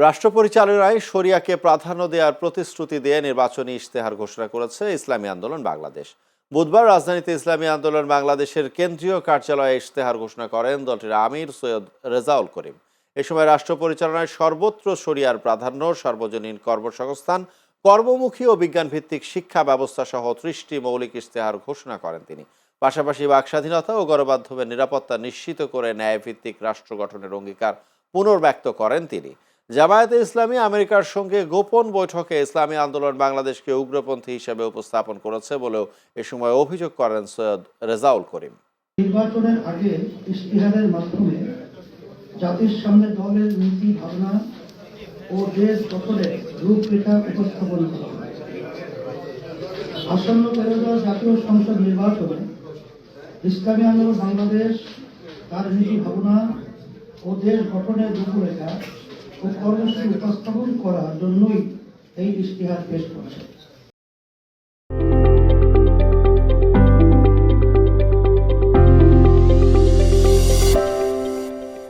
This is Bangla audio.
রাষ্ট্র পরিচালনায় শরিয়াকে প্রাধান্য দেওয়ার প্রতিশ্রুতি দিয়ে নির্বাচনী ইশতেহার ঘোষণা করেছে ইসলামী আন্দোলন বাংলাদেশ। বুধবার রাজধানীতে ইসলামী আন্দোলন বাংলাদেশের কেন্দ্রীয় কার্যালয়ে ইশতেহার ঘোষণা করেন দলটির আমির সৈয়দ রেজাউল করিম। এ সময় রাষ্ট্র পরিচালনায় সর্বত্র শরিয়ার প্রাধান্য, সর্বজনীন কর্মসংস্থান, কর্মমুখী ও বিজ্ঞানভিত্তিক শিক্ষা ব্যবস্থা সহ ৩০টি মৌলিক ইশতেহার ঘোষণা করেন তিনি। পাশাপাশি বাক স্বাধীনতা ও গণমাধ্যমের নিরাপত্তা নিশ্চিত করে ন্যায়ভিত্তিক রাষ্ট্র গঠনের অঙ্গীকার পুনর্ব্যক্ত করেন তিনি। জামায়াতে ইসলামী আমেরিকার সঙ্গে গোপন বৈঠকে ইসলামী আন্দোলন বাংলাদেশকে উগ্রপন্থী হিসেবে উপস্থাপন করেছে বলেও এ সময় অভিযোগ করেন সৈয়দ রেজাউল করিম। নির্বাচনের আগে ইশতেহারের মাধ্যমে জাতির সামনে দলের নীতি, ভাবনা ও দেশ গঠনের রূপরেখা উপস্থাপন করা হয়। আসন্ন ত্রয়োদশ জাতীয় সংসদ নির্বাচনে ইসলামী আন্দোলন বাংলাদেশ তার নীতি, ভাবনা ও দেশ গঠনের রূপরেখা ও কর্মসূচি উপস্থাপন করার জন্যই এই ইশতেহার পেশ করছে।